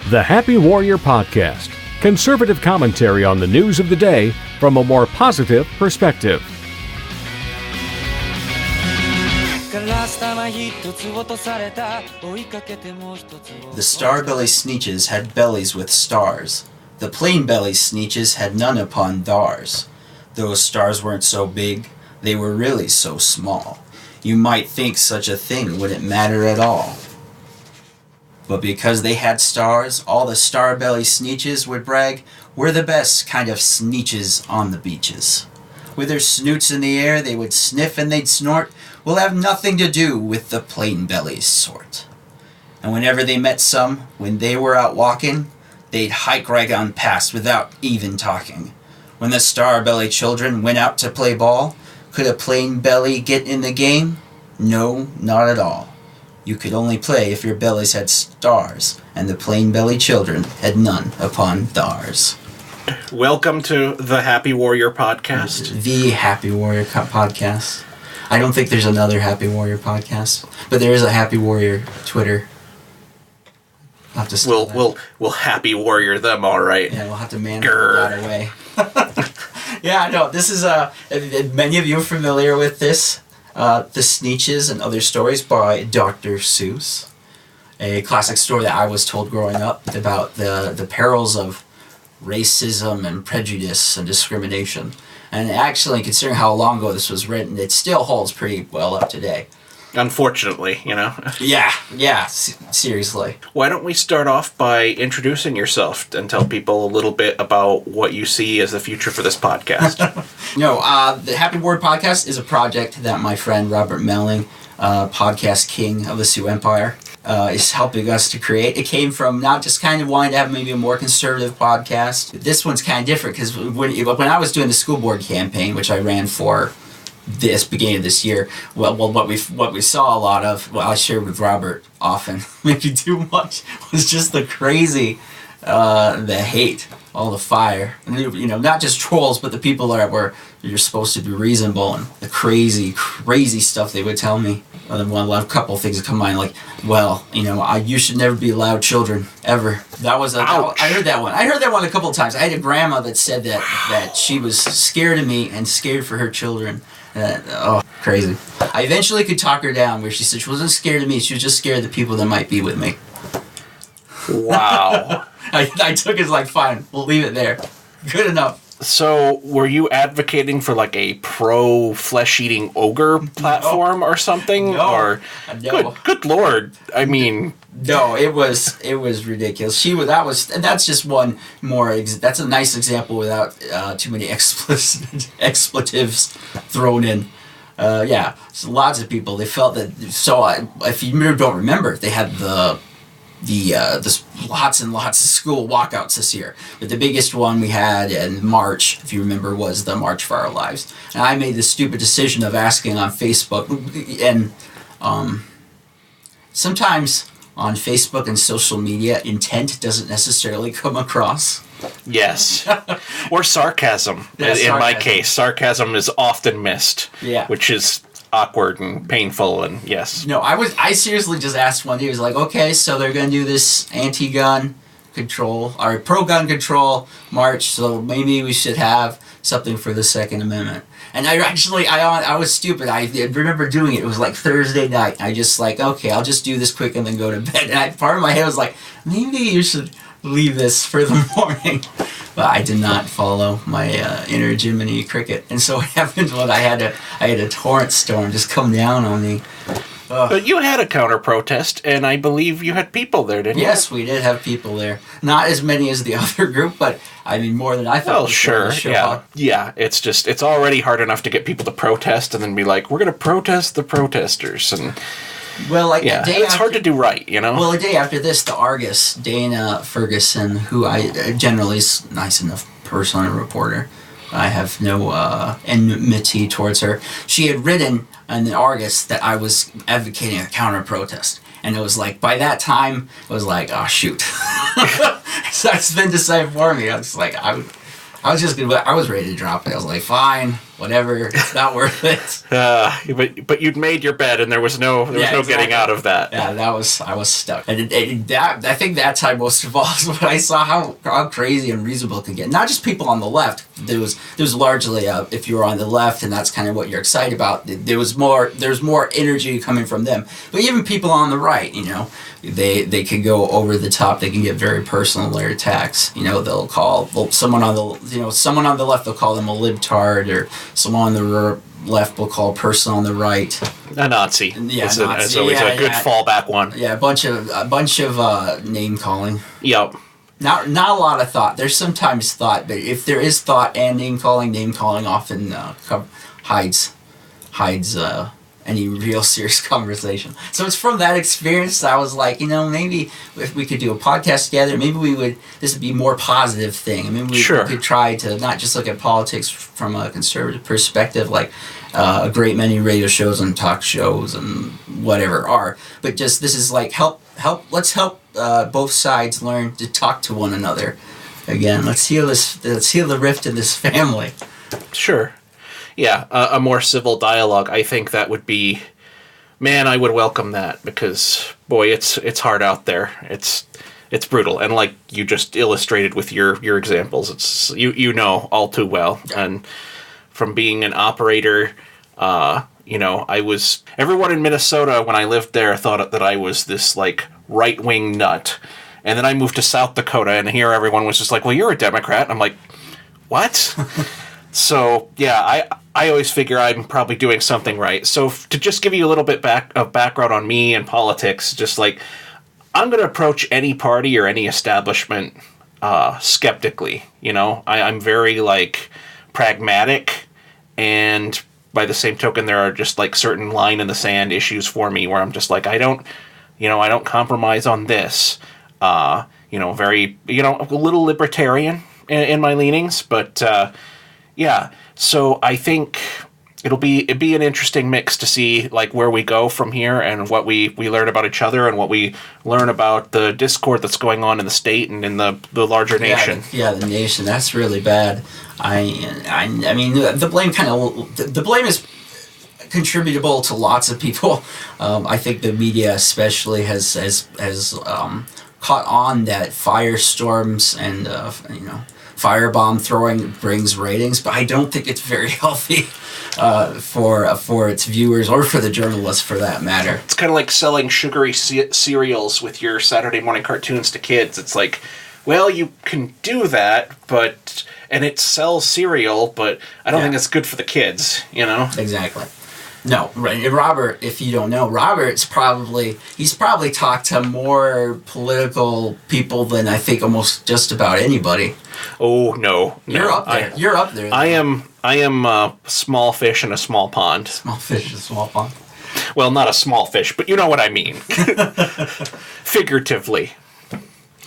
The Happy Warrior Podcast. Conservative commentary on the news of the day from a more positive perspective. The Starbelly Sneetches had bellies with stars. The plain belly Sneetches had none upon theirs. Those stars weren't so big, they were really so small. You might think such a thing wouldn't matter at all. But because they had stars, all the Starbelly Sneetches would brag, we're the best kind of Sneetches on the beaches. With their snoots in the air, they would sniff and they'd snort, will have nothing to do with the plain belly sort. And whenever they met some, when they were out walking, they'd hike right on past without even talking. When the Starbelly children went out to play ball, could a plain belly get in the game? No, not at all. You could only play if your bellies had stars, and the plain belly children had none upon theirs. Welcome to the Happy Warrior Podcast. The Happy Warrior Podcast. I don't think there's another Happy Warrior podcast, but there is a Happy Warrior Twitter. I'll have to we'll Happy Warrior them, all right. Yeah, we'll have to manage that away. Yeah, no, this is many of you are familiar with this. The Sneetches and Other Stories by Dr. Seuss. A classic story that I was told growing up about the perils of racism and prejudice and discrimination. And actually, considering how long ago this was written, it still holds pretty well up today. Unfortunately, you know. Yeah, seriously. Why don't we start off by introducing yourself and tell people a little bit about what you see as the future for this podcast? The Happy Word Podcast is a project that my friend Robert Mehling, podcast king of the Sioux Empire, is helping us to create. It came from not just kind of wanting to have maybe a more conservative podcast. This one's kind of different because when I was doing the school board campaign, which I ran for this beginning of this year, what we saw a lot of, I shared with Robert often, maybe too much, was just the crazy, the hate, all the fire, and, not just trolls, but the people that were you're supposed to be reasonable, and the crazy stuff they would tell me. A couple of things that come to mind, like, you should never be allowed children ever. That was I heard that one. I heard that one a couple of times. I had a grandma that said that she was scared of me and scared for her children. Crazy. I eventually could talk her down where she said she wasn't scared of me, she was just scared of the people that might be with me. Wow. I took it as like, fine, we'll leave it there. Good enough. So, were you advocating for like a pro-flesh-eating ogre platform or something? No. Good lord. I mean... No, it was ridiculous. That's just one more. That's a nice example without too many expletives thrown in. So lots of people, they felt that. So if you don't remember, they had the lots and lots of school walkouts this year. But the biggest one we had in March, if you remember, was the March for Our Lives. And I made the stupid decision of asking on Facebook, and sometimes on Facebook and social media, intent doesn't necessarily come across. Yes. Or sarcasm. In my case, sarcasm is often missed. Yeah. Which is awkward and painful, and yes. No, I seriously just asked one day, he was like, okay, so they're going to do this anti-gun control, or pro-gun control march, so maybe we should have something for the Second Amendment. And I was stupid. I remember doing it. It was like Thursday night. I just like, okay, I'll just do this quick and then go to bed. And part of my head was like, maybe you should leave this for the morning. But I did not follow my inner Jiminy Cricket. And so what happened was I had a torrent storm just come down on me. But you had a counter-protest, and I believe you had people there, didn't you? Yes, we did have people there. Not as many as the other group, but I mean more than I thought. Well, sure, yeah. It's already hard enough to get people to protest and then be like, we're going to protest the protesters, and it's hard to do right, you know. Well, a day after this, the Argus, Dana Ferguson, who I generally is nice enough person and reporter. I have no enmity towards her. She had written in the Argus that I was advocating a counter-protest. And it was like, by that time, it was like, oh, shoot. So it's been decided for me. I was like, I I was ready to drop it. I was like, fine, whatever, it's not worth it. But you'd made your bed, and there was no exactly. Getting out of that. Yeah, I was stuck. And I think that time most of all is when I saw how crazy and reasonable it could get. Not just people on the left. There was largely if you were on the left and that's kind of what you're excited about. There's more energy coming from them. But even people on the right, they can go over the top. They can get very personal in their attacks. They'll call someone on the left. They'll call them a libtard, or someone on the left will call a person on the right a Nazi. Yeah, it's always a good fallback one. Yeah, a bunch of name calling. Yep. Not a lot of thought. There's sometimes thought, but if there is thought and name calling often hides any real serious conversation. So it's from that experience that I was like, maybe if we could do a podcast together, maybe this would be a more positive thing. I mean, we could try to not just look at politics from a conservative perspective, like a great many radio shows and talk shows and whatever are, but just this is like let's help both sides learn to talk to one another again. Let's heal the rift in this family. Sure. Yeah, a more civil dialogue. I think that would be, man, I would welcome that, because boy, it's hard out there. It's brutal, and like you just illustrated with your examples, it's you know all too well. And from being an operator, everyone in Minnesota when I lived there thought that I was this like right-wing nut, and then I moved to South Dakota, and here everyone was just like, well, you're a Democrat. And I'm like, what? So yeah, I always figure I'm probably doing something right. So to just give you a little bit of background on me and politics, just like I'm going to approach any party or any establishment skeptically. I'm very like pragmatic, and by the same token, there are just like certain line in the sand issues for me where I'm just like, I don't compromise on this. Very a little libertarian in my leanings, but. Yeah, so I think it'd be an interesting mix to see like where we go from here, and what we learn about each other, and what we learn about the discord that's going on in the state and in the larger nation. Yeah, the nation. That's really bad. I mean, the blame is contributable to lots of people. I think the media especially has caught on that firestorms and firebomb throwing brings ratings, but I don't think it's very healthy for its viewers, or for the journalists for that matter. It's kind of like selling sugary cereals with your Saturday morning cartoons to kids. It's like, well, you can do that, and it sells cereal, but I don't think it's good for the kids, Exactly. No, right. Robert, if you don't know, he's probably talked to more political people than I think almost just about anybody. Oh, no. You're up there. You're up there. I am a small fish in a small pond. Small fish in a small pond. Well, not a small fish, but you know what I mean. Figuratively.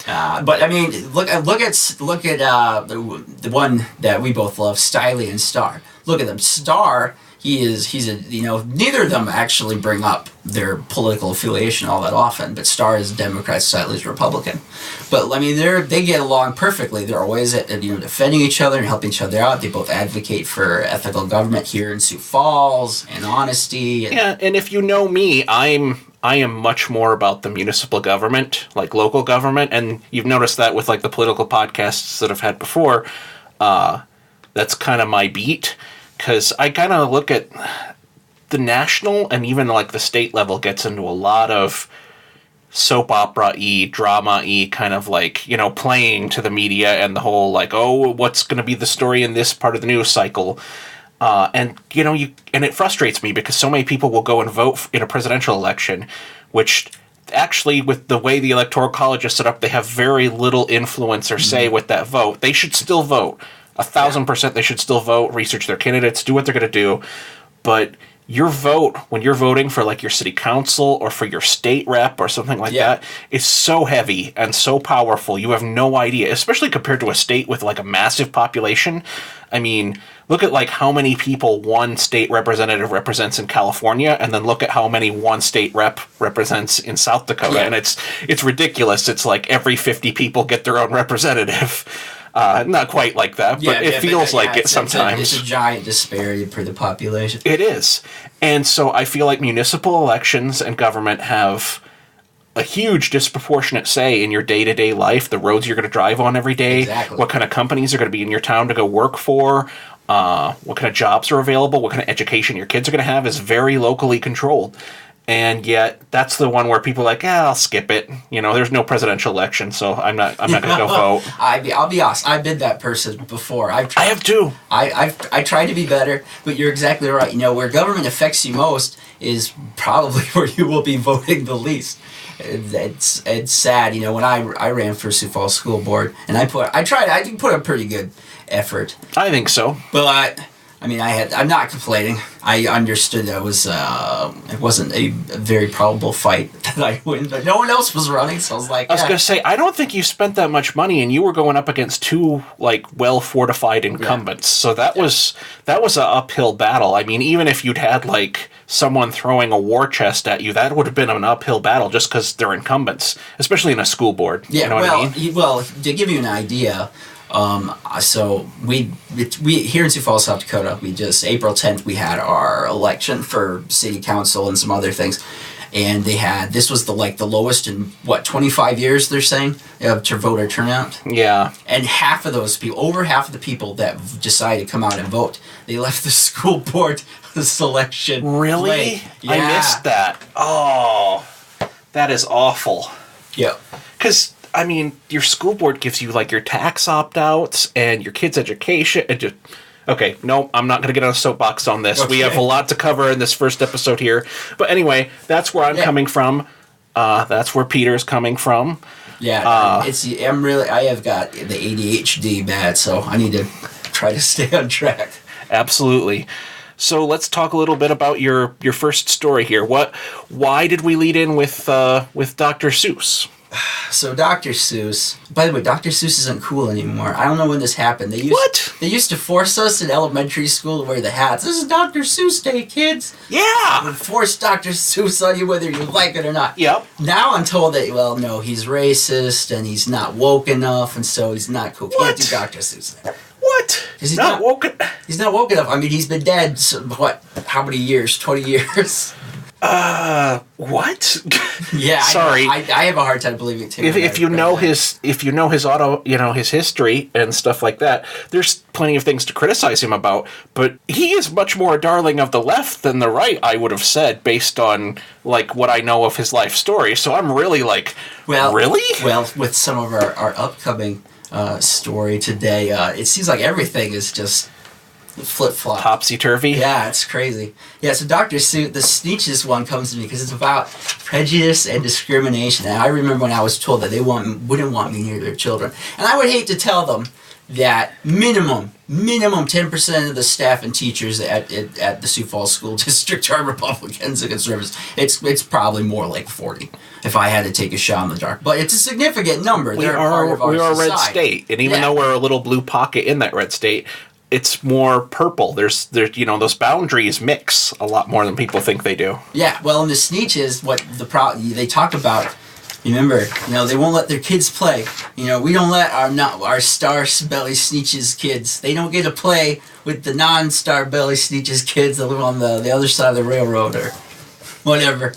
But I mean, look at the one that we both love, Stiley and Starr. Look at them. Starr, neither of them actually bring up their political affiliation all that often, but Starr is a Democrat, Stiley's Republican. But I mean, they get along perfectly. They're always defending each other and helping each other out. They both advocate for ethical government here in Sioux Falls and honesty. And if you know me, I am much more about the municipal government, like local government, and you've noticed that with like the political podcasts that I've had before. That's kind of my beat. Because I kind of look at the national and even like the state level gets into a lot of soap opera-y, drama-y kind of like, playing to the media and the whole like, oh, what's going to be the story in this part of the news cycle? And it frustrates me because so many people will go and vote in a presidential election, which actually with the way the Electoral College is set up, they have very little influence or say with that vote. They should still vote. 1,000% they should still vote, research their candidates, do what they're going to do. But your vote, when you're voting for like your city council or for your state rep or something like that, is so heavy and so powerful. You have no idea, especially compared to a state with like a massive population. I mean, look at like how many people one state representative represents in California, and then look at how many one state rep represents in South Dakota. And it's ridiculous. It's like every 50 people get their own representative. Not quite like that, but it feels like it sometimes. It's a giant disparity per the population. It is. And so I feel like municipal elections and government have a huge disproportionate say in your day-to-day life, the roads you're going to drive on every day, what kind of companies are going to be in your town to go work for, what kind of jobs are available, what kind of education your kids are going to have is very locally controlled. And yet, that's the one where people are like, I'll skip it. There's no presidential election, so I'm not going to go vote. I'll be honest. I've been that person before. I have too. I try to be better, but you're exactly right. Where government affects you most is probably where you will be voting the least. It's sad. When I ran for Sioux Falls School Board, and I did put a pretty good effort. I think so. But I'm not complaining. I understood that it wasn't a very probable fight that I win, but no one else was running, so I was like, I was going to say, I don't think you spent that much money, and you were going up against two, well-fortified incumbents, so that was an uphill battle. Even if you'd had, someone throwing a war chest at you, that would have been an uphill battle just because they're incumbents, especially in a school board. Yeah, you know what I mean? Well, to give you an idea, so we here in Sioux Falls, South Dakota, April 10th, we had our election for city council and some other things. And this was the lowest in 25 years, they're saying, to voter turnout. Yeah. And over half of the people that decided to come out and vote, they left the school board selection. Really? Yeah. I missed that. Oh, that is awful. Yeah. Because, your school board gives you, your tax opt-outs and your kids' education. Okay, no, I'm not going to get on a soapbox on this. Okay. We have a lot to cover in this first episode here. But anyway, that's where I'm coming from. That's where Peter's coming from. Yeah, I have got the ADHD bad, so I need to try to stay on track. Absolutely. So let's talk a little bit about your first story here. Why did we lead in with Dr. Seuss? So Dr. Seuss. By the way, Dr. Seuss isn't cool anymore. I don't know when this happened. They used to force us in elementary school to wear the hats. This is Dr. Seuss Day, kids. Yeah. They force Dr. Seuss on you whether you like it or not. Yep. Now I'm told that no, he's racist and he's not woke enough, and so he's not cool. What? Can't do Dr. Seuss. What? He's not woke. He's not woke enough. He's been dead. How many years? 20 years. What? Yeah, sorry. I have a hard time believing it too. If you know his his history and stuff like that, there's plenty of things to criticize him about. But he is much more a darling of the left than the right, I would have said, based on what I know of his life story. So I'm really really? Well, with some of our upcoming story today, it seems like everything is just flip-flop. Topsy-turvy? Yeah, it's crazy. Yeah, so Dr. Seuss, the Sneetches one comes to me because it's about prejudice and discrimination. And I remember when I was told that they wouldn't want me near their children. And I would hate to tell them that minimum 10% of the staff and teachers at the Sioux Falls School District are Republicans and conservatives. It's probably more like 40 if I had to take a shot in the dark. But it's a significant number. We are a red state. And even though we're a little blue pocket in that red state, it's more purple. There's those boundaries mix a lot more than people think they do. Yeah, well, in the Sneetches, they talk about, remember, they won't let their kids play. We don't let our Starbelly Sneetches kids. They don't get to play with the non-Starbelly Sneetches kids that live on the other side of the railroad or whatever.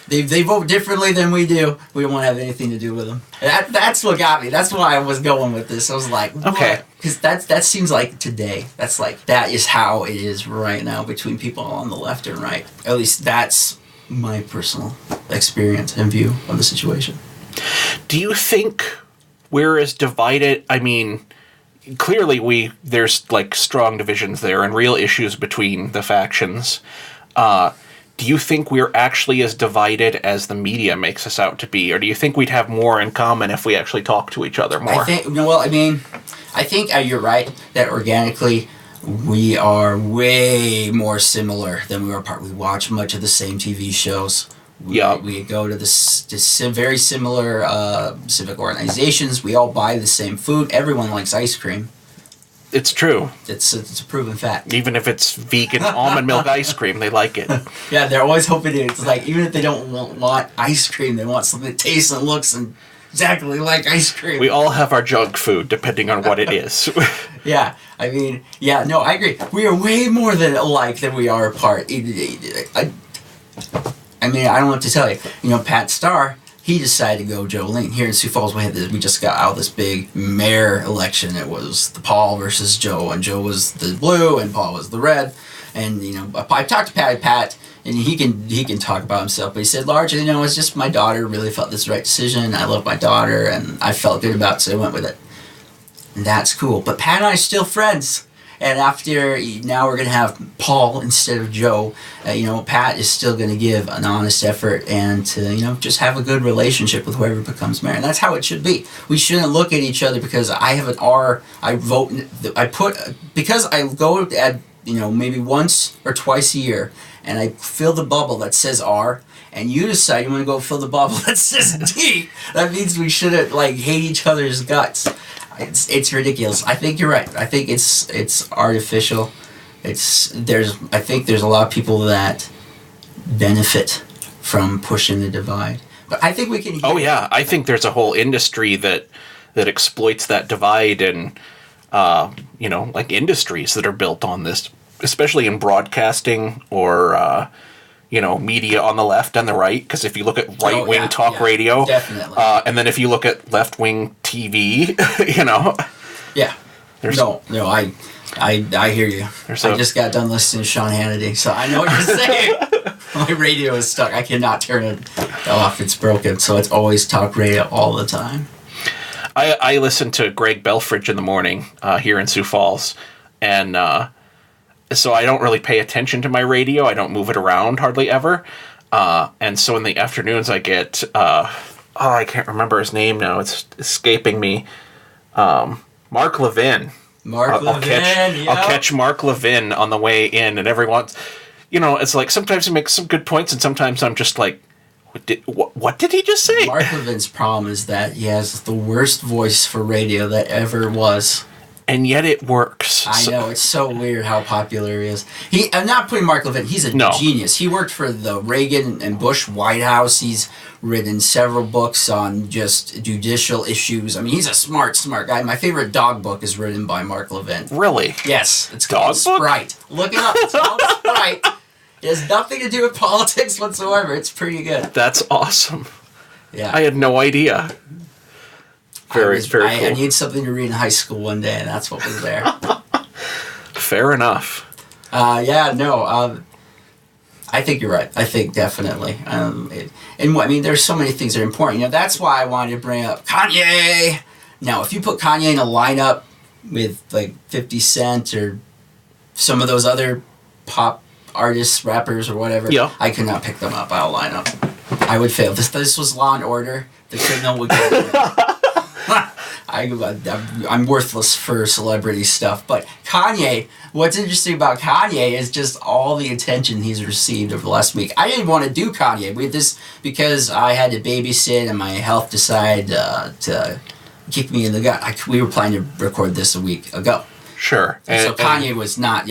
They vote differently than we do. We don't want to have anything to do with them. That's what got me. That's why I was going with this. I was like, what? Okay. Because that seems like today. That is how it is right now between people on the left and right. At least that's my personal experience and view of the situation. Do you think we're as divided? Clearly there's strong divisions there and real issues between the factions. Do you think we're actually as divided as the media makes us out to be? Or do you think we'd have more in common if we actually talk to each other more? I think you're right that organically we are way more similar than we are apart. We watch much of the same TV shows. We go to the very similar civic organizations. We all buy the same food. Everyone likes ice cream. It's true. It's a proven fact. Even if it's vegan almond milk ice cream, they like it. Yeah, they're always hoping it's even if they don't want ice cream, they want something that tastes and looks and exactly like ice cream. We all have our junk food, depending on what it is. Yeah, I mean, yeah, no, I agree. We are way more than alike than we are apart. I mean, I don't know what to tell you. You know, Pat Starr, he decided to go Jolene. Here in Sioux Falls, we just got out of this big mayor election. It was the Paul versus Joe, and Joe was the blue, and Paul was the red. And, you know, I talked to Pat, and he can talk about himself, but he said, largely, you know, it's just my daughter really felt this was the right decision. I love my daughter, and I felt good about it, so I went with it. And that's cool. But Pat and I are still friends. And now we're going to have Paul instead of Joe. You know, Pat is still going to give an honest effort and to, you know, just have a good relationship with whoever becomes mayor. And that's how it should be. We shouldn't look at each other because I have an R, because I go at, you know, maybe once or twice a year and I fill the bubble that says R, and you decide you want to go fill the bubble that says D. That means we shouldn't, like, hate each other's guts. It's ridiculous. I think you're right. I think it's artificial. I think there's a lot of people that benefit from pushing the divide. But I think we can. Oh yeah, I think there's a whole industry that exploits that divide, and you know, like industries that are built on this, especially in broadcasting or you know, media on the left and the right. Because if you look at right-wing talk radio, definitely. And then if you look at left-wing TV, you know. Yeah. I hear you. I just got done listening to Sean Hannity, so I know what you're saying. My radio is stuck. I cannot turn it off. It's broken, so it's always talk radio all the time. I listen to Greg Belfridge in the morning here in Sioux Falls, and so I don't really pay attention to my radio. I don't move it around hardly ever. And so in the afternoons I get, I can't remember his name now. It's escaping me. Marc Levin. I'll catch Marc Levin on the way in, and everyone's, you know, it's like sometimes he makes some good points, and sometimes I'm just like, what did he just say? Marc Levin's problem is that he has the worst voice for radio that ever was. And yet it works. I know, it's so weird how popular he is. I'm not putting Marc Levin, he's a genius. He worked for the Reagan and Bush White House. He's written several books on just judicial issues. I mean, he's a smart guy. My favorite dog book is written by Marc Levin. Really? Yes. It's called Sprite. Look it up. It's called Sprite. It has nothing to do with politics whatsoever. It's pretty good. That's awesome. Yeah. I had no idea. Very cool. I need something to read in high school one day, and that's what was there. Fair enough. I think you're right. I think definitely. There's so many things that are important. You know, that's why I wanted to bring up Kanye. Now, if you put Kanye in a lineup with like 50 Cent or some of those other pop artists, rappers, or whatever, I could not pick them up out of lineup. I would fail. This was Law and Order. The criminal would get I'm worthless for celebrity stuff. But Kanye, what's interesting about Kanye is just all the attention he's received over the last week. I didn't want to do Kanye with this because I had to babysit and my health decided to kick me in the gut. We were planning to record this a week ago. Sure. So Kanye was not,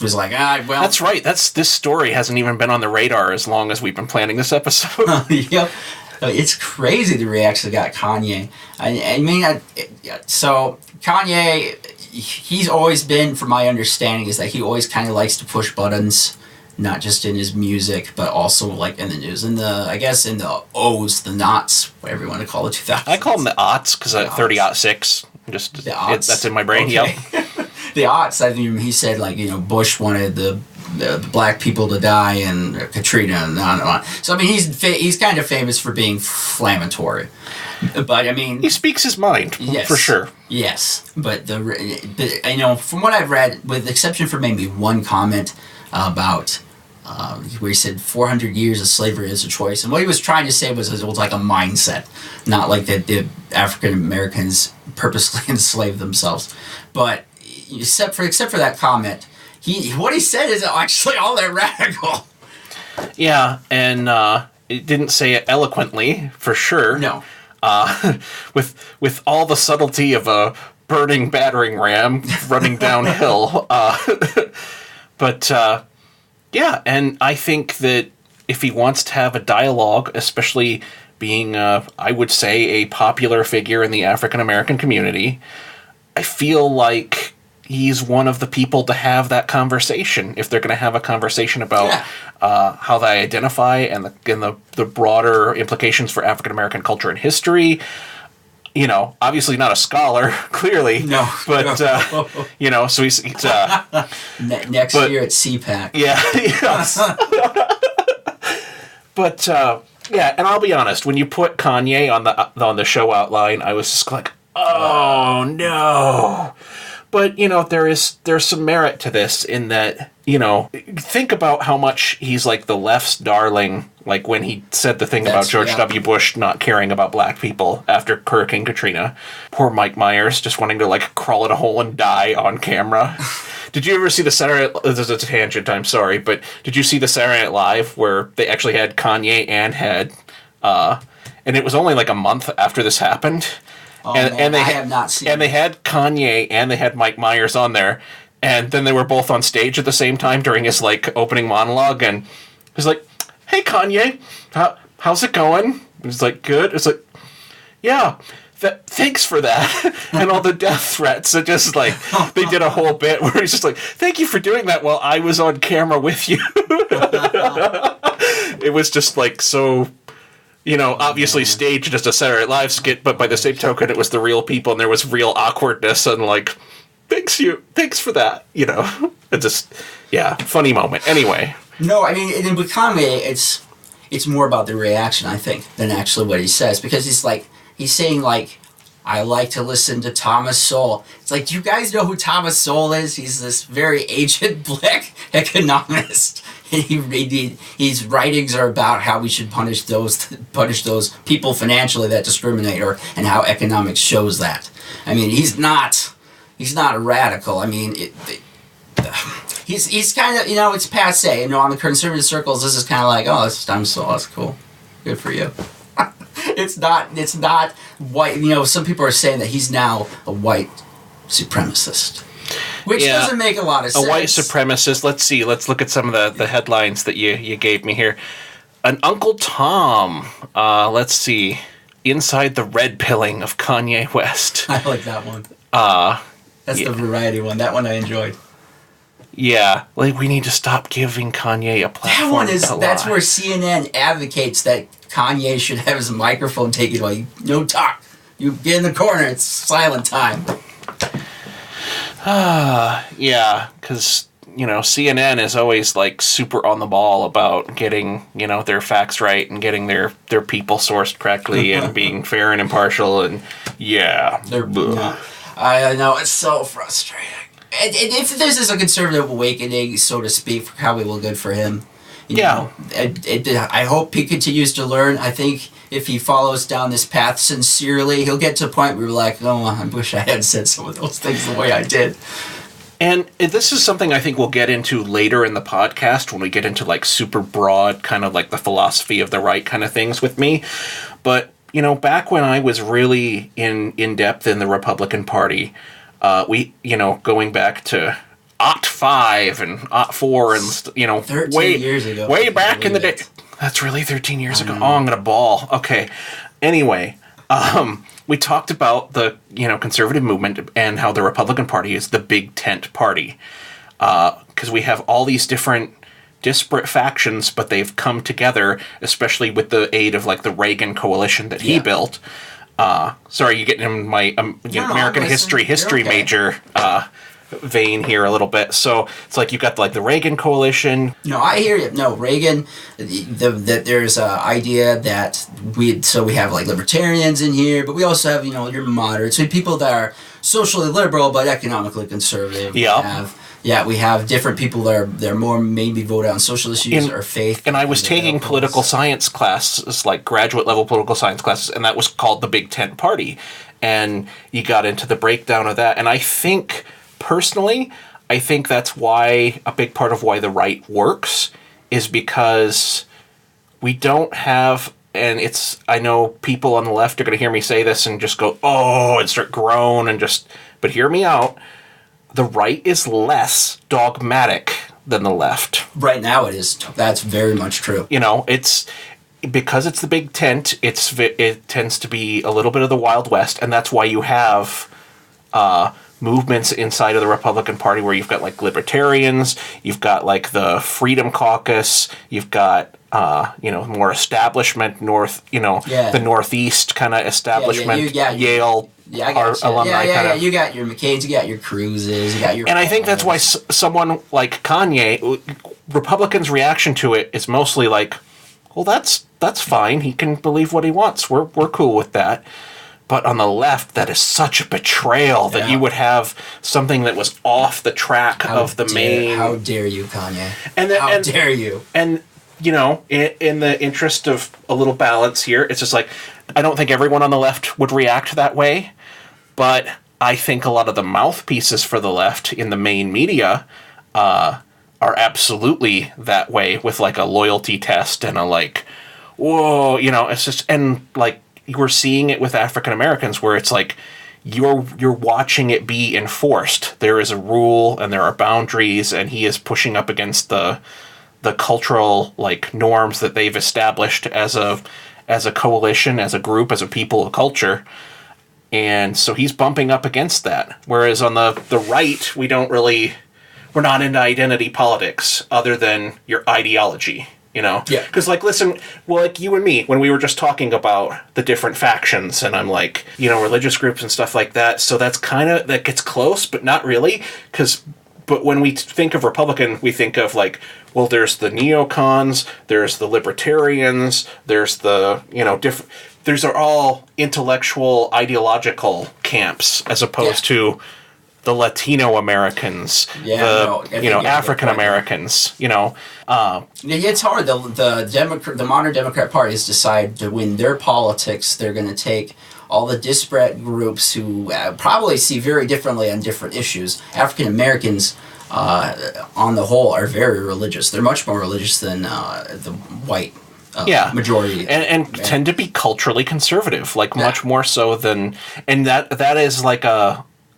was like, well. That's right. This story hasn't even been on the radar as long as we've been planning this episode. Yep. It's crazy that we actually got Kanye. So Kanye, he's always been, from my understanding, is that he always kind of likes to push buttons, not just in his music, but also like in the news. In the O's, the knots, whatever you want to call it, 2000s. I call them the aughts because 30-06. Just the aughts. That's in my brain. Okay. Yep. The aughts. I mean, he said Bush wanted the black people to die and Katrina and on and on. So I mean, he's kind of famous for being inflammatory, but I mean, he speaks his mind, for sure. Yes, but from what I've read, with the exception for maybe one comment about where he said 400 years of slavery is a choice, and what he was trying to say was it was like a mindset, not like that the African Americans purposely enslaved themselves, but except for that comment. What he said is actually all that radical. Yeah, and it didn't say it eloquently, for sure. No. With all the subtlety of a burning battering ram running downhill. But and I think that if he wants to have a dialogue, especially being, I would say, a popular figure in the African-American community, I feel like he's one of the people to have that conversation if they're going to have a conversation about how they identify and the broader implications for African-American culture and history. You know, obviously not a scholar, clearly. No. But, you know, so he's next year at CPAC. Yeah. Yes. But, yeah, and I'll be honest, when you put Kanye on the show outline, I was just like, oh, no. But, you know, there's some merit to this in that, you know, think about how much he's like the left's darling, like when he said the thing about George W. Bush not caring about black people after Hurricane Katrina. Poor Mike Myers just wanting to like crawl in a hole and die on camera. Did you ever see the Saturday Night... This is a tangent, I'm sorry, but did you see the Saturday Night Live where they actually had Kanye and had... and it was only like a month after this happened. Oh, and I have not seen And they had Kanye and they had Mike Myers on there. And then they were both on stage at the same time during his, like, opening monologue. And he's like, hey, Kanye, how's it going? He's like, good. It's like, yeah, thanks for that. And all the death threats. It just, like, they did a whole bit where he's just like, thank you for doing that while I was on camera with you. It was just, like, so... You know, obviously staged as a Saturday Night Live skit, but by the same token, it was the real people, and there was real awkwardness, and like, thanks for that, you know. It just, yeah, funny moment. Anyway. No, I mean, with Kanye, it's more about the reaction, I think, than actually what he says, because he's saying like, I like to listen to Thomas Sowell. It's like, do you guys know who Thomas Sowell is? He's this very ancient black economist. And his writings are about how we should punish those people financially that discriminate, and how economics shows that. I mean, he's not a radical. I mean, he's kind of, you know, it's passé. You know, on the conservative circles, this is kind of like, oh, that's Thomas Sowell. That's cool. Good for you. It's not white. You know, some people are saying that he's now a white supremacist, which doesn't make a lot of sense. A white supremacist. Let's see. Let's look at some of the headlines that you gave me here. An Uncle Tom. Let's see. Inside the red pilling of Kanye West. I like that one. That's the variety one. That one I enjoyed. Yeah, like we need to stop giving Kanye a platform. That one that's where CNN advocates that Kanye should have his microphone taken away. No talk. You get in the corner. It's silent time. Yeah, because you know CNN is always like super on the ball about getting, you know, their facts right and getting their people sourced correctly and being fair and impartial, and I know, it's so frustrating. And if this is a conservative awakening, so to speak, for probably will good for him. You know, I hope he continues to learn. I think if he follows down this path sincerely, he'll get to a point where we're like, oh, I wish I had said some of those things the way I did. And this is something I think we'll get into later in the podcast when we get into like super broad kind of like the philosophy of the right kind of things with me. But, you know, back when I was really in depth in the Republican Party, we, you know, going back to Ot 5 and Ot 4 and, you know, 13 years ago. Way back in the day. That's really 13 years ago. Oh, I'm going to bawl. Okay. Anyway, we talked about the, you know, conservative movement and how the Republican Party is the big tent party. Because we have all these different disparate factions, but they've come together, especially with the aid of, like, the Reagan coalition that he built. Sorry, you getting in my American history major vein here a little bit. So it's like you've got like the Reagan coalition. No, I hear you. No, Reagan. That there's an idea that we have like libertarians in here, but we also have, you know, your moderates, so people that are socially liberal but economically conservative. Yeah. We have different people that are more maybe vote on social issues or faith. And I was taking political science classes, like graduate level political science classes, and that was called the Big Tent Party. And you got into the breakdown of that. And I think, personally, that's why a big part of why the right works is because we don't have, and it's, I know people on the left are going to hear me say this and just go, oh, and start groan and just, but hear me out. The right is less dogmatic than the left. Right now it is. That's very much true. You know, it's because it's the big tent, it tends to be a little bit of the Wild West, and that's why you have movements inside of the Republican Party where you've got like libertarians, you've got like the Freedom Caucus, you've got more establishment the Northeast kind of establishment, Yale. Alumni. You got your McCain's, you got your Cruises, you got your. And I think that's why someone like Kanye, Republicans' reaction to it is mostly like, well, that's fine. He can believe what he wants. We're cool with that. But on the left, that is such a betrayal that you would have something that was off the track of the main. How dare you, Kanye? How dare you? And in the interest of a little balance here, it's just like, I don't think everyone on the left would react that way, but I think a lot of the mouthpieces for the left in the main media are absolutely that way, with like a loyalty test and a like, whoa, it's just, and like we're seeing it with African Americans where it's like you're watching it be enforced. There is a rule and there are boundaries, and he is pushing up against the cultural like norms that they've established as a coalition, as a group, as a people, a culture. And so he's bumping up against that. Whereas on the right, we're not into identity politics other than your ideology, Yeah. Because, listen, like you and me, when we were just talking about the different factions, and I'm like, religious groups and stuff like that, so that's that gets close, but not really, but when we think of Republican, we think of well, there's the neocons, there's the libertarians, there's the, different, these are all intellectual, ideological camps, as opposed to the Latino Americans, African Americans, It's hard. The modern Democrat parties decide to win their politics. They're going to take all the disparate groups who probably see very differently on different issues. African Americans, on the whole, are very religious. They're much more religious than the white majority, and tend to be culturally conservative, much more so than. And that is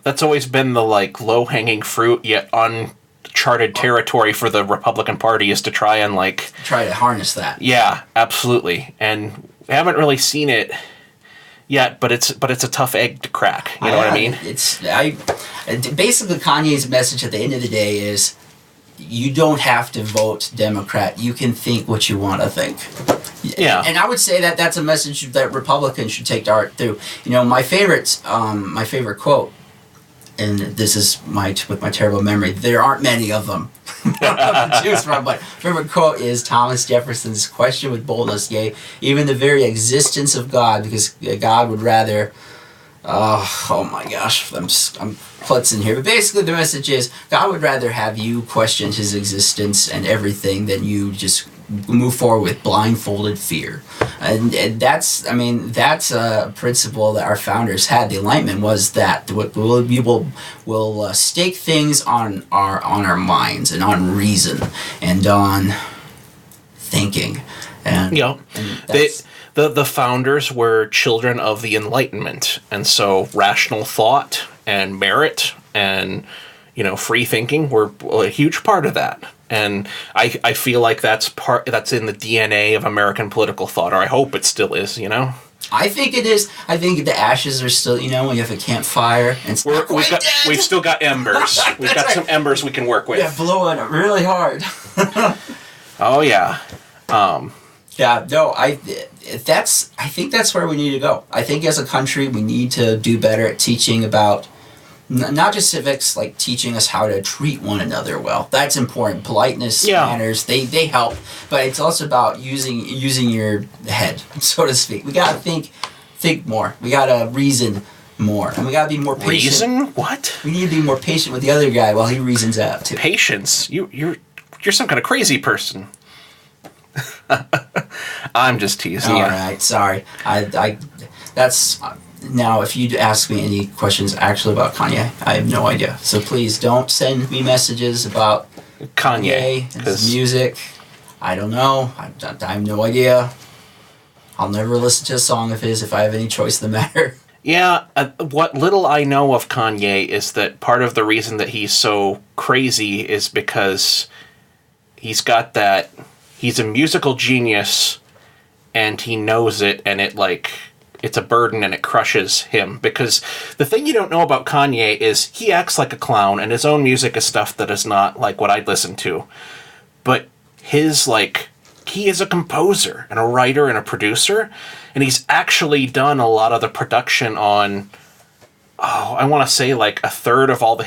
that's always been the low hanging fruit yet uncharted territory for the Republican Party, is to try and try to harness that. Yeah, absolutely, and we haven't really seen it yet, but it's a tough egg to crack. You know what I mean? Basically Kanye's message at the end of the day is, you don't have to vote Democrat. You can think what you want to think. Yeah. And I would say that that's a message that Republicans should take to heart too. My favorite quote, and this is with my terrible memory, there aren't many of them to choose from, but favorite quote is Thomas Jefferson's question with boldness, yea, even the very existence of God, because God would rather, oh my gosh, I'm klutzing here, but basically the message is God would rather have you question his existence and everything than you just move forward with blindfolded fear. And that's a principle that our founders had. The Enlightenment was that we'll stake things on our minds and on reason and on thinking. And the founders were children of the Enlightenment, and so rational thought and merit and free thinking were a huge part of that. And I feel like that's in the DNA of American political thought, or I hope it still is, I think it is. I think the ashes are still, when you have a campfire and we've still got embers. We've got some embers we can work with. Yeah, blowing really hard. Oh yeah. I think that's where we need to go. I think as a country we need to do better at teaching about not just civics, teaching us how to treat one another well. That's important. Politeness, manners, they help. But it's also about using your head, so to speak. We gotta think more. We gotta reason more, and we gotta be more patient. Reason? What? We need to be more patient with the other guy while he reasons out too. Patience? You're some kind of crazy person. I'm just teasing. All right, sorry. That's. Now, if you ask me any questions actually about Kanye, I have no idea. So please don't send me messages about Kanye and his music. I don't know. I have no idea. I'll never listen to a song of his if I have any choice in the matter. Yeah, what little I know of Kanye is that part of the reason that he's so crazy is because he's a musical genius, and he knows it, and it's a burden and it crushes him. Because the thing you don't know about Kanye is he acts like a clown, and his own music is stuff that is not like what I'd listen to. But his, he is a composer and a writer and a producer, and he's actually done a lot of the production on, I want to say a third of all the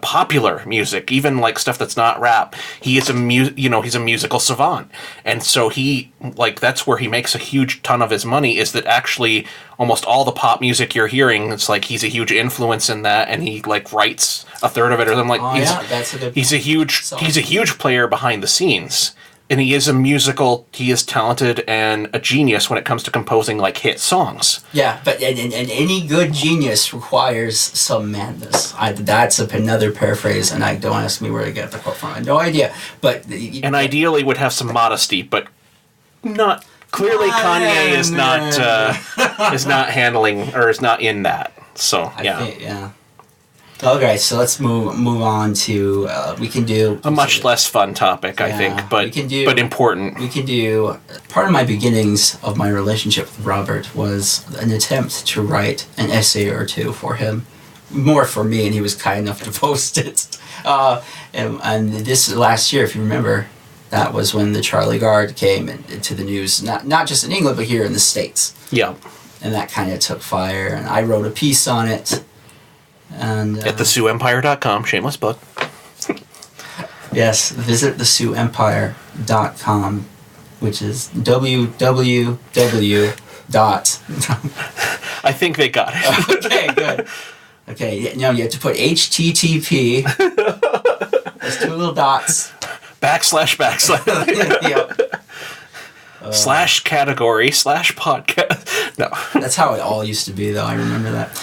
popular music, even stuff that's not rap. He is he's a musical savant. And so that's where he makes a huge ton of his money, is that actually almost all the pop music you're hearing, it's he's a huge influence in that, and he writes a third of it or something. That's a good he's a huge player behind the scenes. And he is talented and a genius when it comes to composing hit songs. Yeah, but and any good genius requires some madness. That's another paraphrase, and don't ask me where to get the quote from. I have no idea. But ideally would have some modesty, but not clearly. Kanye is not handling, or is not in that. So yeah. Okay, so let's move on to we can do a much less fun topic, I think, but important. We can do part of my beginnings of my relationship with Robert was an attempt to write an essay or two for him, more for me, and he was kind enough to post it. And this last year, if you remember, that was when the Charlie Gard came into the news, not just in England but here in the States. Yeah, and that kind of took fire, and I wrote a piece on it. And at thesuempire.com, shameless plug. Yes, visit thesuempire.com, which is www. I think they got it. Okay, good. Okay, now you have to put HTTP. There's two little dots. / Yep. /category /podcast. No. That's how it all used to be, though. I remember that.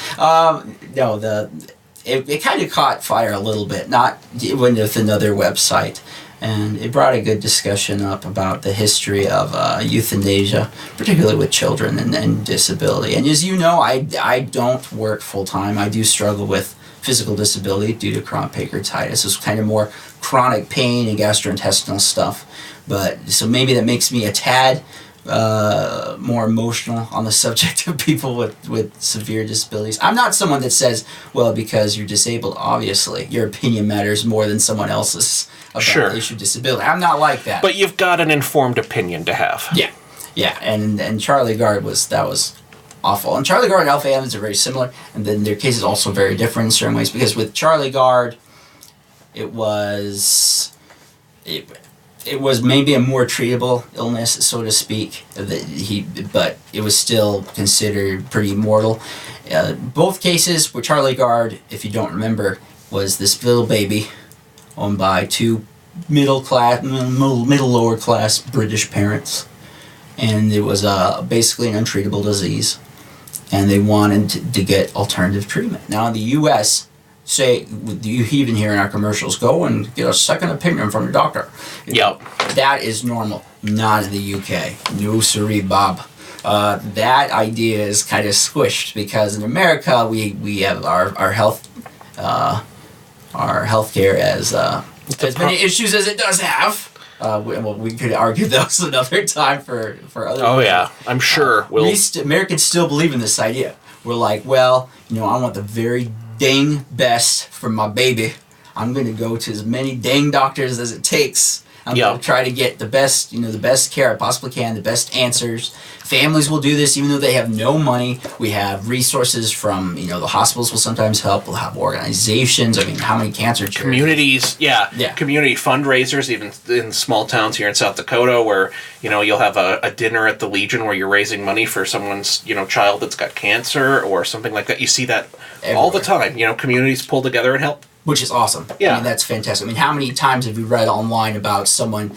It kind of caught fire a little bit. It went with another website, and it brought a good discussion up about the history of euthanasia, particularly with children and disability. And as you know, I don't work full time. I do struggle with physical disability due to chronic pancreatitis. It's kind of more chronic pain and gastrointestinal stuff. But so maybe that makes me a tad more emotional on the subject of people with severe disabilities. I'm not someone that says, well, because you're disabled, obviously, your opinion matters more than someone else's about the issue of disability. I'm not like that. But you've got an informed opinion to have. Yeah. And Charlie Gard was awful. And Charlie Gard and Alfie Evans are very similar, and then their case is also very different in certain ways, because with Charlie Gard, it was maybe a more treatable illness, so to speak, but it was still considered pretty mortal. Both cases with Charlie Gard, if you don't remember, was this little baby owned by two middle lower class British parents, and it was basically an untreatable disease, and they wanted to get alternative treatment. Now in the U.S., say, you even hear in our commercials, go and get a second opinion from your doctor. Yep. That is normal. Not in the UK. No siree, Bob. That idea is kind of squished, because in America we have our healthcare as many issues as it does have. We could argue those another time for other. Oh yeah, I'm sure. Americans still believe in this idea. We're like, well, I want the very dang best for my baby. I'm going to go to as many dang doctors as it takes. I'm going to try to get the best, the best care I possibly can, the best answers. Families will do this even though they have no money. We have resources from, the hospitals will sometimes help. We'll have organizations. I mean, how many cancer charities? Communities, community fundraisers, even in small towns here in South Dakota, where, you'll have a dinner at the Legion where you're raising money for someone's, child that's got cancer or something like that. You see that everywhere. All the time. Communities pull together and help. Which is awesome. Yeah. I mean, that's fantastic. I mean, how many times have you read online about on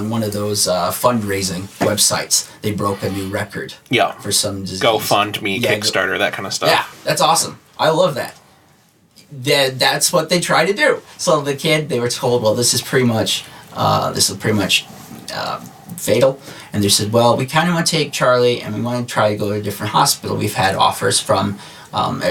one of those fundraising websites, they broke a new record for some disease. GoFundMe, Kickstarter, that kind of stuff. Yeah, that's awesome. I love that. That's what they try to do. So the kid, they were told, well, this is pretty much fatal. And they said, well, we kind of want to take Charlie and we want to try to go to a different hospital. We've had offers from...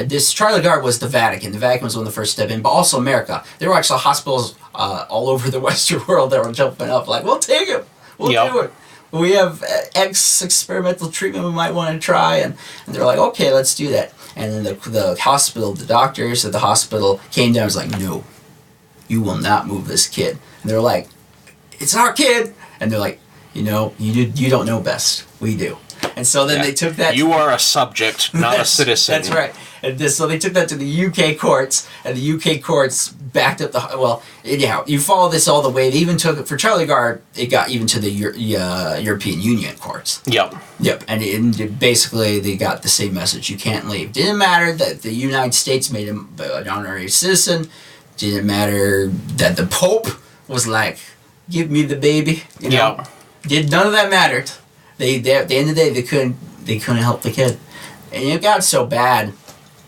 this Charlie Gard was the Vatican. The Vatican was one of the first to step in, but also America. There were actually hospitals all over the Western world that were jumping up like, we'll take him. We'll do it. we have X experimental treatment we might want to try. And they're like, okay, let's do that. And then the hospital, the doctors at the hospital came down and was like, no, you will not move this kid. And they're like, it's our kid. And they're like, you don't know best. We do. And so then they took that. You are a subject, not a citizen. That's right. And so they took that to the UK courts, and the UK courts backed up anyhow, you follow this all the way. They even took it for Charlie Gard. It got even to the European Union courts. Yep. And basically they got the same message. You can't leave. Didn't matter that the United States made him an honorary citizen. Didn't matter that the Pope was like, give me the baby. Yep. None of that mattered. They at the end of the day they couldn't help the kid, and it got so bad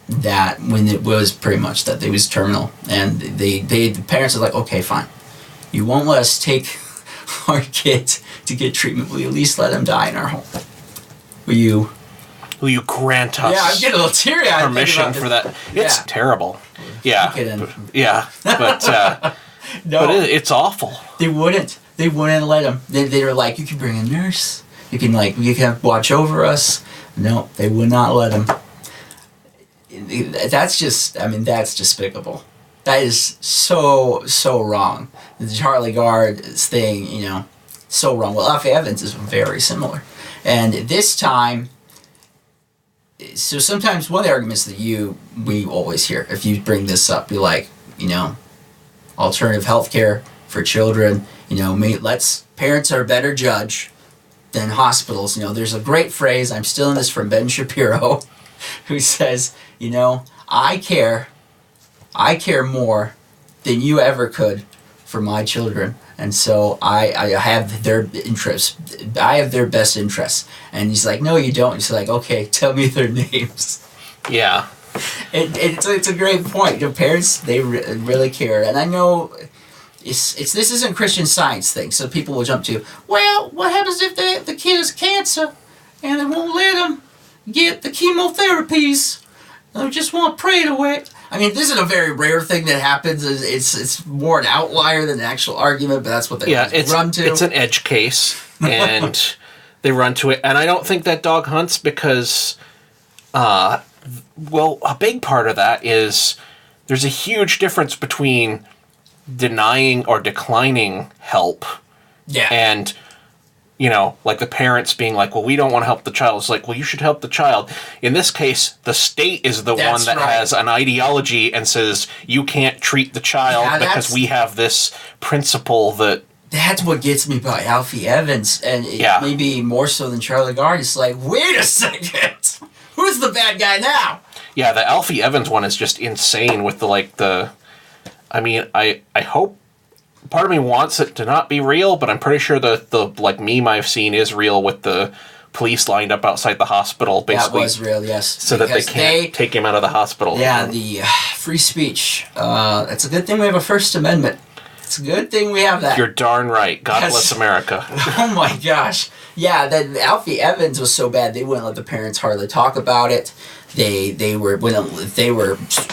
that when it was pretty much that they was terminal, and the parents are like, okay, fine, you won't let us take our kid to get treatment. Will you at least let him die in our home? Will you grant us? Yeah, I'm getting a little teary-eyed. Permission for that. It's terrible. Yeah, but no, but it's awful. They wouldn't let him. They were like, you can bring a nurse. You can watch over us. No, they would not let him. That's despicable. That is so wrong. The Charlie Gard thing, so wrong. Well, Alfie Evans is very similar. And this time, so sometimes one of the arguments that we always hear, if you bring this up, you're like, alternative healthcare for children, parents are a better judge than hospitals. There's a great phrase, I'm still in this, from Ben Shapiro, who says, I care more than you ever could for my children. And so I have their interests. I have their best interests. And he's like, no, you don't. He's like, okay, tell me their names. Yeah. It's a great point. Parents, they really care. And I know this isn't a Christian Science thing, so people will jump to, well, what happens if the kid has cancer and they won't let him get the chemotherapies? They just want to pray it away. I mean, this is a very rare thing that happens. It's more an outlier than an actual argument, but that's what they run to. It's an edge case, and they run to it. And I don't think that dog hunts because, a big part of that is there's a huge difference between denying or declining help. Yeah. And, like the parents being like, well, we don't want to help the child. It's like, well, you should help the child. In this case, the state is the one that has an ideology and says, you can't treat the child because we have this principle that... That's what gets me about Alfie Evans, and maybe more so than Charlie Gard. It's like, wait a second! Who's the bad guy now? Yeah, the Alfie Evans one is just insane with I mean, I hope... Part of me wants it to not be real, but I'm pretty sure the meme I've seen is real with the police lined up outside the hospital, basically. That was real, yes. So that they can't take him out of the hospital. Yeah, the free speech. It's a good thing we have a First Amendment. It's a good thing we have that. You're darn right. God bless America. Oh my gosh. Yeah, that Alfie Evans was so bad they wouldn't let the parents hardly talk about it. They were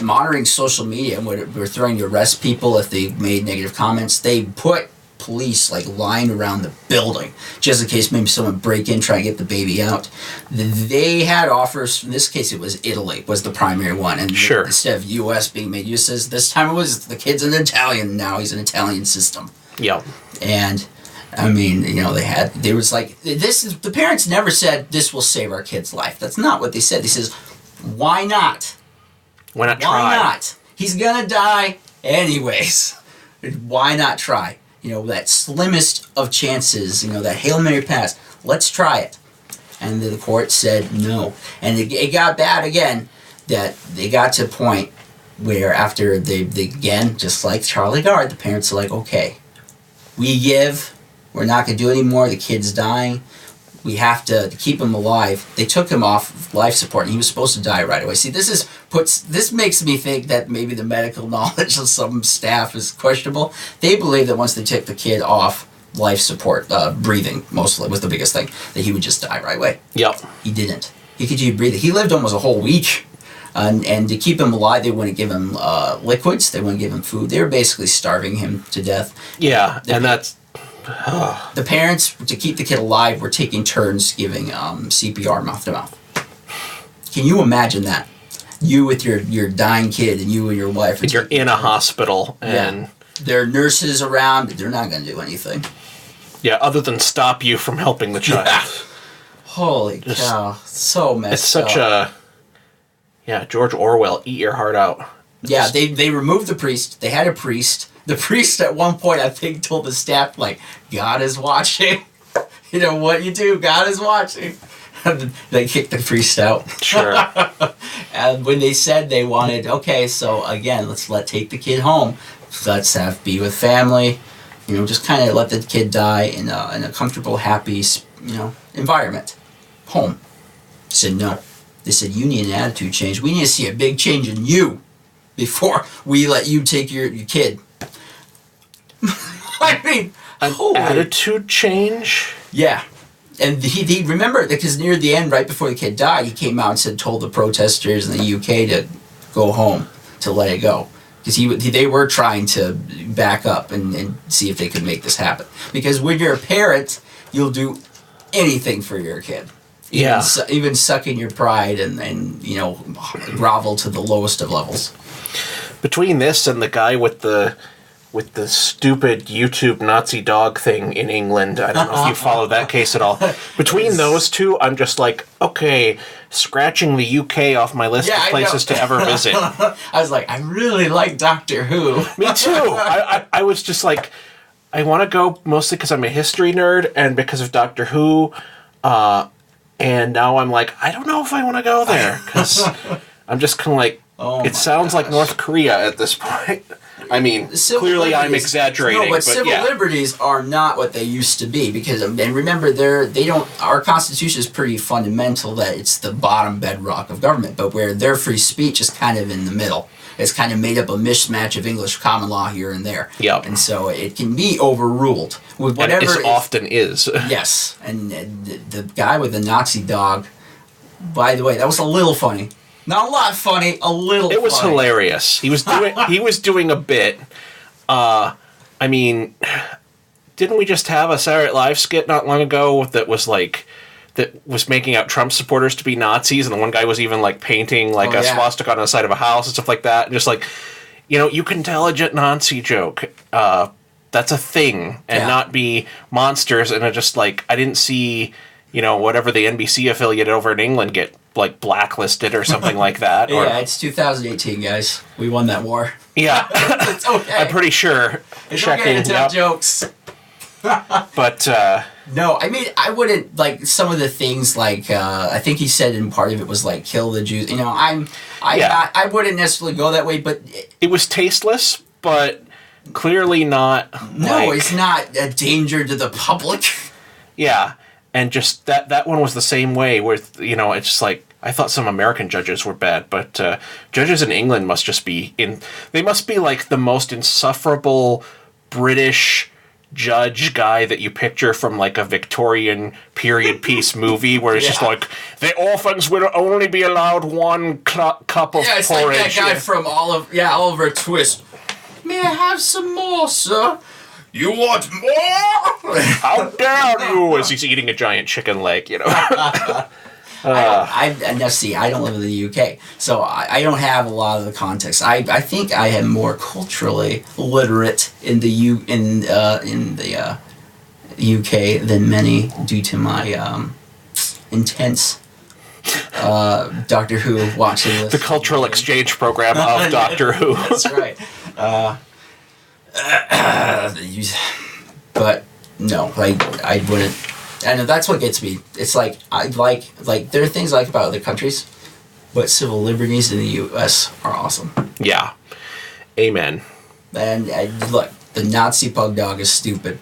monitoring social media and were threatening to arrest people if they made negative comments. They put police lying around the building just in case maybe someone break in, try to get the baby out. They had offers. In this case, it was Italy was the primary one, and sure. Instead of U.S. being made use of, this time it was the kid's an Italian. Now he's an Italian system. Yeah, and. I mean, the parents never said, this will save our kid's life. That's not what they said. They says, why not? Why not try? Why not? He's going to die anyways. Why not try? That slimmest of chances, that Hail Mary pass. Let's try it. And the court said no. And it got bad again, that they got to a point where after they again, just like Charlie Gard, the parents are like, okay, we give... We're not going to do it anymore. The kid's dying. We have to keep him alive. They took him off life support, and he was supposed to die right away. See, this makes me think that maybe the medical knowledge of some staff is questionable. They believe that once they took the kid off life support, breathing mostly was the biggest thing, that he would just die right away. Yep. He didn't. He continued breathing. He lived almost a whole week. And to keep him alive, they wouldn't give him liquids. They wouldn't give him food. They were basically starving him to death. Yeah, and The parents, to keep the kid alive, were taking turns giving CPR mouth to mouth. Can you imagine that? You with your dying kid, and you and your wife. You're in a hospital, and there are nurses around, but they're not going to do anything. Yeah, other than stop you from helping the child. Yeah. Holy cow! So messed up. It's such a George Orwell, eat your heart out. Yeah, they removed the priest. They had a priest. The priest at one point, I think, told the staff, like, God is watching. You know what you do, God is watching. They kicked the priest out. Sure. And when they said they wanted, okay, so again, take the kid home. Let's be with family. You know, just kind of let the kid die in a comfortable, happy, environment. Home. Said no. They said, you need an attitude change. We need to see a big change in you before we let you take your kid. I mean, an attitude change? Yeah. And he remembered, because near the end, right before the kid died, he came out and told the protesters in the UK to go home, to let it go. Because they were trying to back up and see if they could make this happen. Because when you're a parent, you'll do anything for your kid. Even sucking your pride and grovel to the lowest of levels. Between this and the guy with the stupid YouTube Nazi dog thing in England, I don't know if you follow that case at all. Between those two, I'm just like, okay, scratching the UK off my list of places to ever visit. I was like, I really like Doctor Who. Me too. I was just like, I want to go mostly because I'm a history nerd and because of Doctor Who. And now I'm like, I don't know if I want to go there because I'm just kind of like, it sounds like North Korea at this point. I mean, clearly I'm exaggerating. No, but civil liberties are not what they used to be, because, and remember, our Constitution is pretty fundamental that it's the bottom bedrock of government, but where their free speech is kind of in the middle. It's kind of made up a mismatch of English common law here and there. Yep. And so it can be overruled with whatever. And it often is. Yes. And the guy with the Nazi dog, by the way, that was a little funny. Not a lot funny, a little. It was hilarious. He was doing a bit. I mean, didn't we just have a Saturday Night Live skit not long ago that was making out Trump supporters to be Nazis, and the one guy was even like painting a swastika on the side of a house and stuff like that, and just like, you can tell a Nazi joke. That's a thing, and not be monsters. And it just like, I didn't see, whatever the NBC affiliate over in England get like blacklisted or something like that. Yeah, it's 2018, guys. We won that war. Yeah. It's okay. I'm pretty sure. It's okay to tell jokes. But no, I mean, I wouldn't, like, some of the things, like, I think he said in part of it was like, kill the Jews. I wouldn't necessarily go that way, but it was tasteless, but clearly not. No, it's not a danger to the public. Yeah. And just that one was the same way, where, it's just like, I thought some American judges were bad, but judges in England must just be they must be like the most insufferable British judge guy that you picture from like a Victorian period piece movie, where it's just like, the orphans will only be allowed one cup of porridge. It's like that guy from Oliver Twist. May I have some more, sir? You want more? How dare you? As he's eating a giant chicken leg, I don't live in the UK, so I don't have a lot of the context. I think I am more culturally literate in the UK than many, due to my intense Doctor Who watching list. The cultural exchange program of Doctor Who. That's right. But no, I wouldn't. And that's what gets me. It's like, there are things I like about other countries, but civil liberties in the U.S. are awesome. Yeah. Amen. And look, the Nazi pug dog is stupid.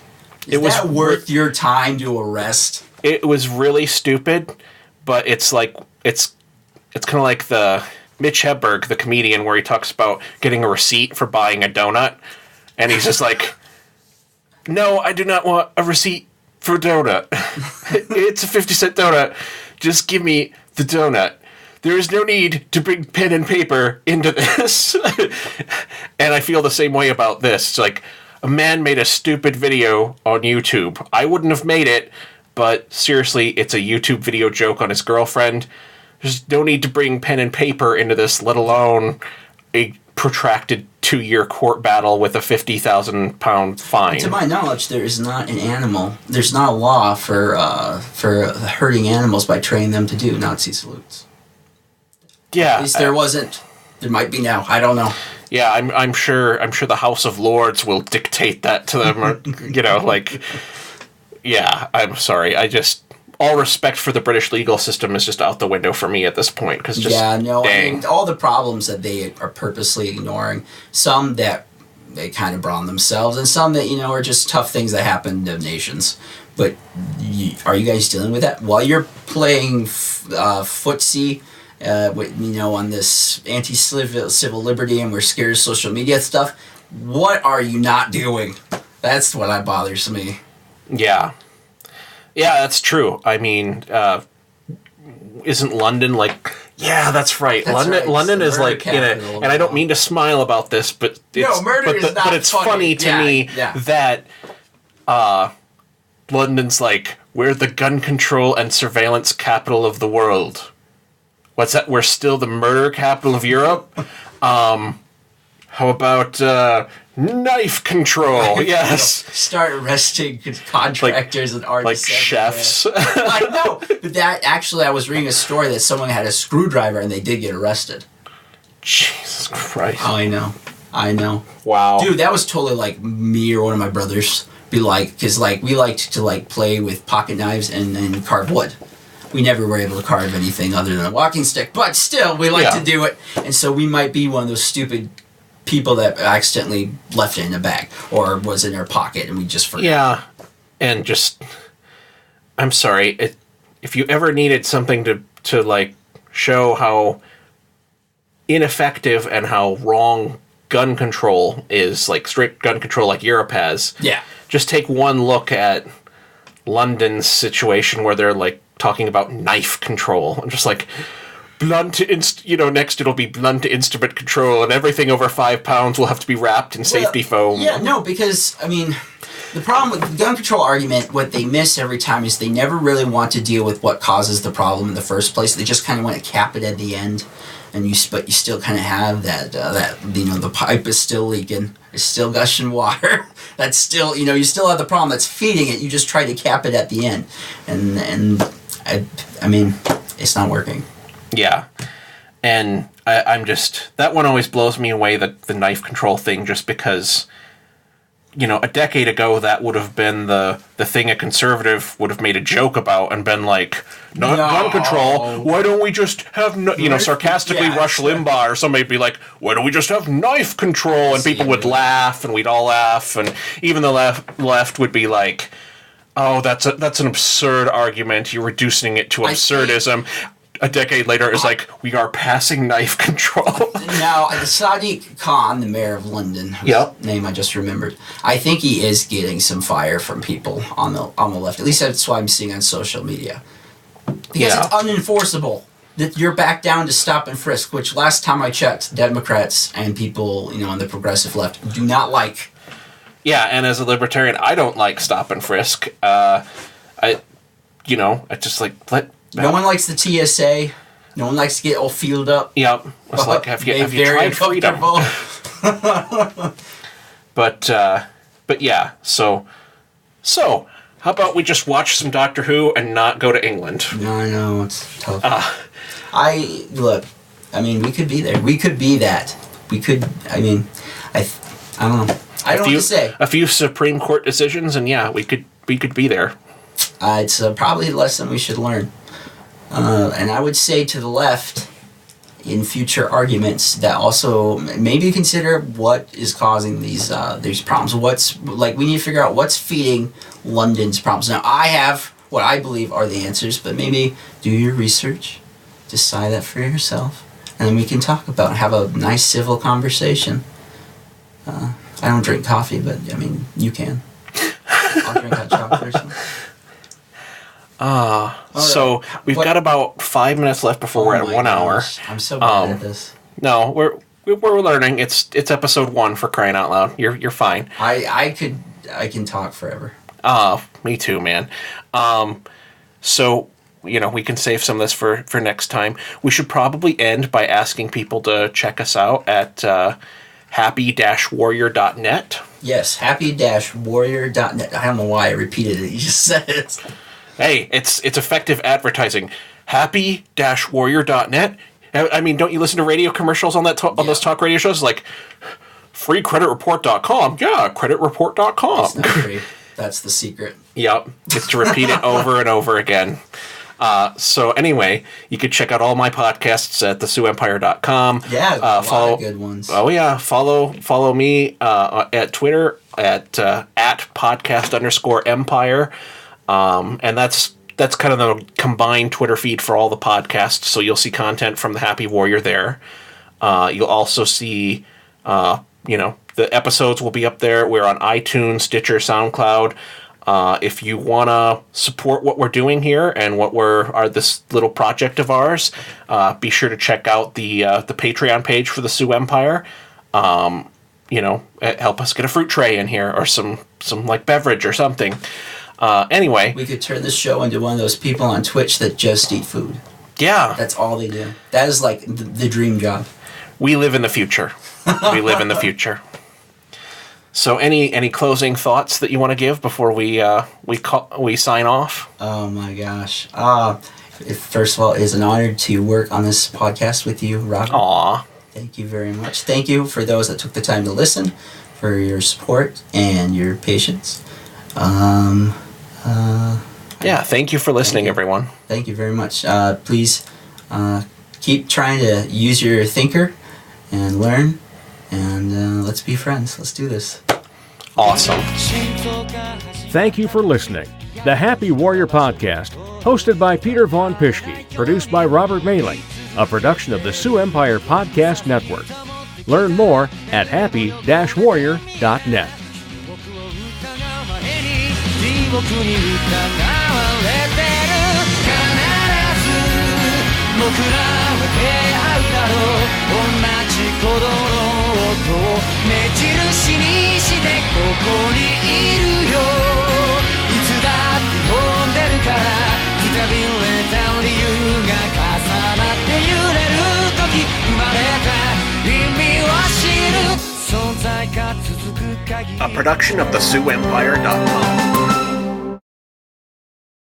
Is that worth your time to arrest? It was really stupid, but it's like, it's kind of like the Mitch Hedberg, the comedian, where he talks about getting a receipt for buying a donut. And he's just like, no, I do not want a receipt for a donut. It's a 50-cent donut. Just give me the donut. There is no need to bring pen and paper into this. And I feel the same way about this. It's like, a man made a stupid video on YouTube. I wouldn't have made it, but seriously, it's a YouTube video joke on his girlfriend. There's no need to bring pen and paper into this, let alone a protracted 2-year court battle with a £50,000 fine. To my knowledge, there is not an animal. There's not a law for hurting animals by training them to do Nazi salutes. Yeah, at least there wasn't. There might be now. I don't know. Yeah, I'm sure the House of Lords will dictate that to them, or Yeah, I'm sorry. All respect for the British legal system is just out the window for me at this point. Dang. I mean, all the problems that they are purposely ignoring, some that they kind of brought on themselves, and some that, are just tough things that happen to nations. But are you guys dealing with that? While you're playing footsie, on this anti-civil liberty and we're scared of social media stuff, what are you not doing? That's what bothers me. Yeah. Yeah, that's true. I mean, isn't London yeah, that's right. London is and I don't mean to smile about this, but it's funny to me that London's we're the gun control and surveillance capital of the world. What's that? We're still the murder capital of Europe? How about knife control? Yes. Start arresting contractors and artists. Chefs. I know. But I was reading a story that someone had a screwdriver and they did get arrested. Jesus Christ. Oh, I know. Wow. Dude, that was totally me or one of my brothers. Because we liked to play with pocket knives and carve wood. We never were able to carve anything other than a walking stick, but still, we like to do it. And so we might be one of those stupid people that accidentally left it in a bag or was in their pocket and we just forgot. Yeah, and I'm sorry, if you ever needed something to show how ineffective and how wrong gun control is, strict gun control like Europe has, just take one look at London's situation where they're talking about knife control. I'm just blunt, next it'll be blunt instrument control, and everything over 5 pounds will have to be wrapped in safety foam. Yeah, no, because, the problem with the gun control argument, what they miss every time is they never really want to deal with what causes the problem in the first place. They just kind of want to cap it at the end, but you still kind of have that the pipe is still leaking, it's still gushing water. That's still, you still have the problem that's feeding it. You just try to cap it at the end, and it's not working. Yeah, and I'm just, that one always blows me away, the knife control thing, just because, a decade ago that would have been the thing a conservative would have made a joke about and been gun control, why don't we just have, sarcastically Rush Limbaugh or somebody would be why don't we just have knife control? And people would laugh, and we'd all laugh, and even the left would be oh, that's an absurd argument, you're reducing it to absurdism. A decade later, it's we are passing knife control. Now, Sadiq Khan, the mayor of London, whose name I just remembered, I think he is getting some fire from people on the left. At least that's what I'm seeing on social media. Because it's unenforceable. That you're back down to stop and frisk, which last time I checked, Democrats and people, on the progressive left do not like. Yeah, and as a libertarian, I don't like stop and frisk. I just let... No one likes the TSA. No one likes to get all fueled up. Yep. It's have you tried freedom? But yeah, so how about we just watch some Doctor Who and not go to England? No, I know, it's tough. We could be there. We could be that. We could, I don't know. I don't know what to say. A few Supreme Court decisions, and we could be there. It's probably a lesson we should learn. And I would say to the left, in future arguments, that also maybe consider what is causing these problems. We need to figure out what's feeding London's problems. Now, I have what I believe are the answers, but maybe do your research, decide that for yourself, and then we can talk about it, have a nice civil conversation. I don't drink coffee, but you can. I'll drink hot chocolate or something. So we've got about 5 minutes left before we're at 1 hour. I'm so bad at this. No, we're learning. It's episode 1 for crying out loud. You're fine. I can talk forever. Me too, man. So, we can save some of this for next time. We should probably end by asking people to check us out at happy-warrior.net. Yes, happy-warrior.net. I don't know why I repeated it. You just said it. Hey, it's effective advertising. Happy-warrior.net. I mean, don't you listen to radio commercials on that on those talk radio shows? Like, freecreditreport.com. Yeah, creditreport.com. It's not free. That's the secret. Yep. Just to repeat it over and over again. So anyway, you can check out all my podcasts at theseuempire.com. Yeah, a lot of good ones. Oh yeah, follow me at Twitter at @podcast_empire, and that's kind of the combined Twitter feed for all the podcasts. So you'll see content from the Happy Warrior there. You'll also see, the episodes will be up there. We're on iTunes, Stitcher, SoundCloud. If you want to support what we're doing here and what this little project of ours, be sure to check out the Patreon page for the Sioux Empire. Help us get a fruit tray in here or some like beverage or something. Anyway, we could turn this show into one of those people on Twitch that just eat food. Yeah, that's all they do. That is like the dream job. We live in the future. We live in the future. So, any closing thoughts that you want to give before we sign off? Oh my gosh! First of all, it is an honor to work on this podcast with you, Robert. Aw. Thank you very much. Thank you for those that took the time to listen, for your support and your patience. Thank you for listening, everyone. Thank you very much. Please keep trying to use your thinker and learn, and let's be friends. Let's do this. Awesome. Thank you for listening. The Happy Warrior Podcast, hosted by Peter Vaughn Pischke, produced by Robert Mehling, a production of the Sioux Empire Podcast Network. Learn more at happy-warrior.net. A production of the SiouxEmpire.com.